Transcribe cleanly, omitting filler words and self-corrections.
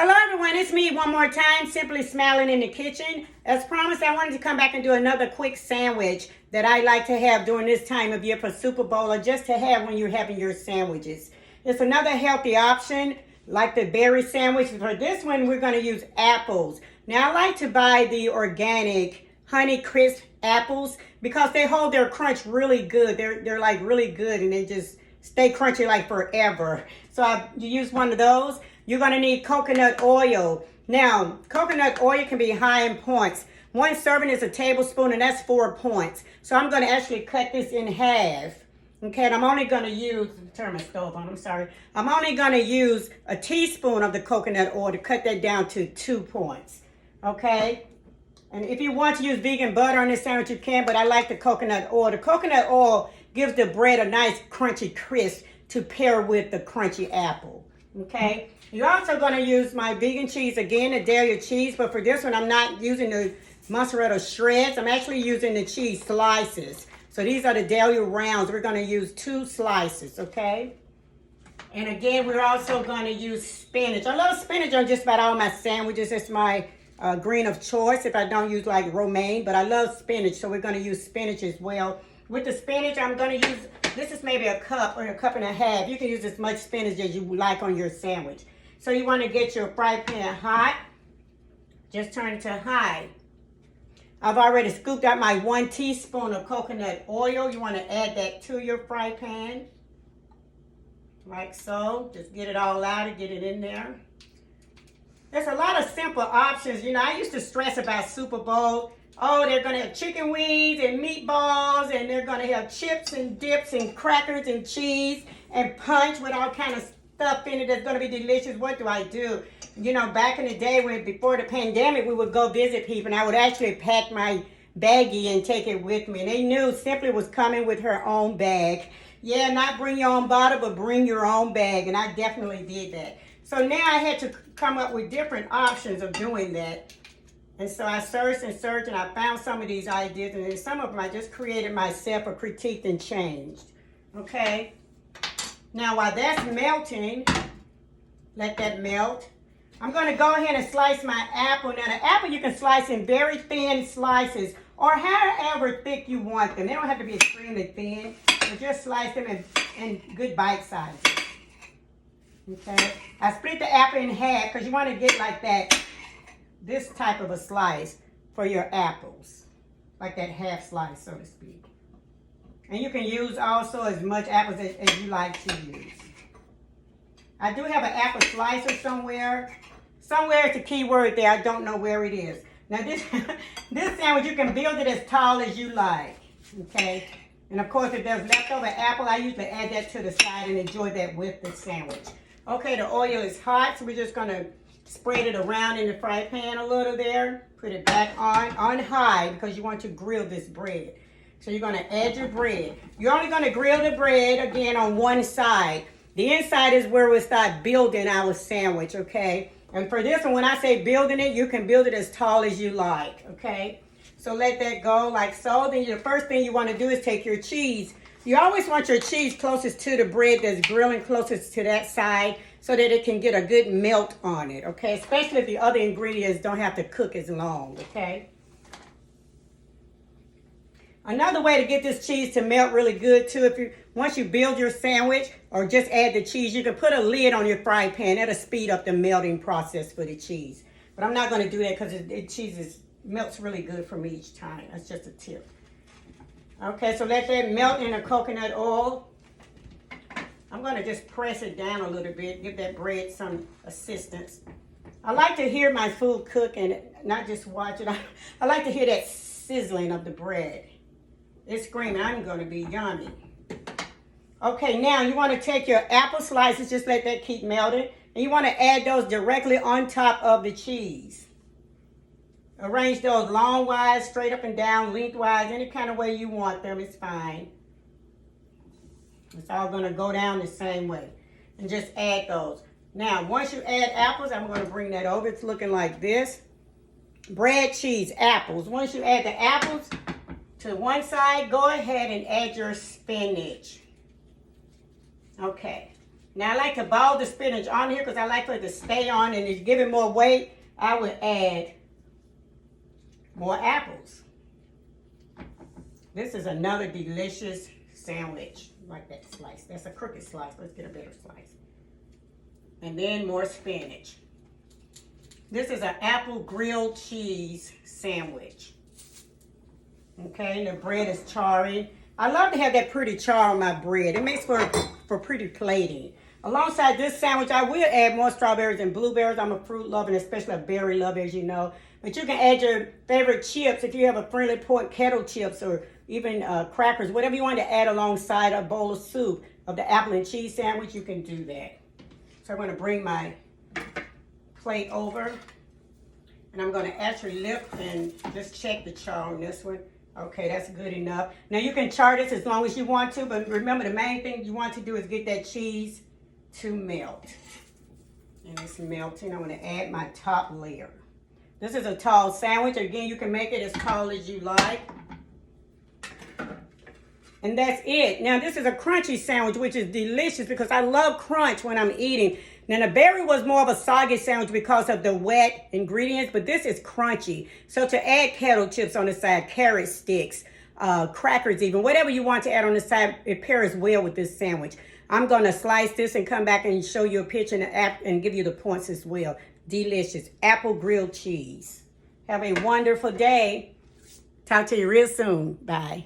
Hello everyone, it's me one more time, Simply Smiling in the Kitchen. As promised, I wanted to come back and do another quick sandwich that I like to have during this time of year for Super Bowl or just to have when you're having your sandwiches. It's another healthy option like the berry sandwich. For this one, we're going to use apples. Now I like to buy the organic Honey Crisp apples because they hold their crunch really good. They're like really good and they just stay crunchy like forever. So you use one of those. You're going to need coconut oil. Now, coconut oil can be high in points. One serving is a tablespoon, and that's 4 points. So I'm going to actually cut this in half. Okay, and I'm only going to use, turn my stove on, I'm sorry. I'm only going to use a teaspoon of the coconut oil to cut that down to 2 points. Okay? And if you want to use vegan butter on this sandwich, you can, but I like the coconut oil. The coconut oil gives the bread a nice crunchy crisp to pair with the crunchy apple. Okay? You're also going to use my vegan cheese, again, the Dairy cheese, but for this one, I'm not using the mozzarella shreds. I'm actually using the cheese slices. So these are the Dairy rounds. We're going to use 2 slices, okay? And again, we're also going to use spinach. I love spinach on just about all my sandwiches. It's my green of choice if I don't use like romaine, but I love spinach, so we're going to use spinach as well. With the spinach, I'm going to use, this is maybe a cup or a cup and a half. You can use as much spinach as you like on your sandwich. So you want to get your fry pan hot. Just turn it to high. I've already scooped out my 1 teaspoon of coconut oil. You want to add that to your fry pan. Like so. Just get it all out and get it in there. There's a lot of simple options. You know, I used to stress about Super Bowl. Oh, they're going to have chicken wings and meatballs, and they're going to have chips and dips and crackers and cheese and punch with all kind of stuff in it that's going to be delicious. What do? You know, back in the day when before the pandemic, we would go visit people, and I would actually pack my baggie and take it with me. And they knew Simply was coming with her own bag. Yeah, not bring your own bottle, but bring your own bag, and I definitely did that. So now I had to come up with different options of doing that. And so I searched and searched, and I found some of these ideas, and then some of them I just created myself or critiqued and changed. Okay? Now, while that's melting, let that melt. I'm going to go ahead and slice my apple. Now, the apple you can slice in very thin slices or however thick you want them. They don't have to be extremely thin, but just slice them in good bite sizes. Okay? I split the apple in half because you want to get like that, this type of a slice for your apples. Like that half slice, so to speak. And you can use also as much apples as you like to use. I do have an apple slicer somewhere. Somewhere is the key word there. I don't know where it is. Now this, this sandwich, you can build it as tall as you like. Okay? And of course, if there's leftover apple, I usually add that to the side and enjoy that with the sandwich. Okay, the oil is hot, so we're just going to spread it around in the fry pan a little there. Put it back on high because you want to grill this bread. So you're going to add your bread. You're only going to grill the bread, again, on one side. The inside is where we start building our sandwich, okay? And for this one, when I say building it, you can build it as tall as you like, okay? So let that go like so. Then the first thing you want to do is take your cheese. You always want your cheese closest to the bread that's grilling, closest to that side, so that it can get a good melt on it, okay? Especially if the other ingredients don't have to cook as long, okay? Another way to get this cheese to melt really good too, once you build your sandwich or just add the cheese, you can put a lid on your fry pan. That'll speed up the melting process for the cheese. But I'm not going to do that because the cheese melts really good for me each time. That's just a tip. Okay, so let that melt in the coconut oil. I'm going to just press it down a little bit, give that bread some assistance. I like to hear my food cook and not just watch it. I like to hear that sizzling of the bread. It's screaming, I'm going to be yummy. Okay, now you want to take your apple slices, just let that keep melting. And you want to add those directly on top of the cheese. Arrange those longwise, straight up and down, lengthwise, any kind of way you want them, it's fine. It's all going to go down the same way. And just add those. Now, once you add apples, I'm going to bring that over. It's looking like this. Bread, cheese, apples. Once you add the apples to one side, go ahead and add your spinach. Okay. Now I like to ball the spinach on here because I like for it to stay on, and to give it more weight, I would add more apples. This is another delicious sandwich. Like that slice. That's a crooked slice. Let's get a better slice. And then more spinach. This is an apple grilled cheese sandwich. Okay, the bread is charring. I love to have that pretty char on my bread. It makes for pretty plating. Alongside this sandwich, I will add more strawberries and blueberries. I'm a fruit lover, and especially a berry lover, as you know. But you can add your favorite chips if you have a Friendly Pork kettle chips, or even crackers, whatever you want to add alongside a bowl of soup of the apple and cheese sandwich, you can do that. So I'm going to bring my plate over, and I'm going to actually lift and just check the char on this one. Okay, that's good enough. Now you can char this as long as you want to, but remember the main thing you want to do is get that cheese to melt. And it's melting. I'm going to add my top layer. This is a tall sandwich. Again, you can make it as tall as you like. And that's it. Now this is a crunchy sandwich, which is delicious because I love crunch when I'm eating. Now the berry was more of a soggy sandwich because of the wet ingredients, but this is crunchy. So to add kettle chips on the side, carrot sticks, crackers even, whatever you want to add on the side, it pairs well with this sandwich. I'm going to slice this and come back and show you a picture and give you the points as well. Delicious apple grilled cheese. Have a wonderful day. Talk to you real soon. Bye.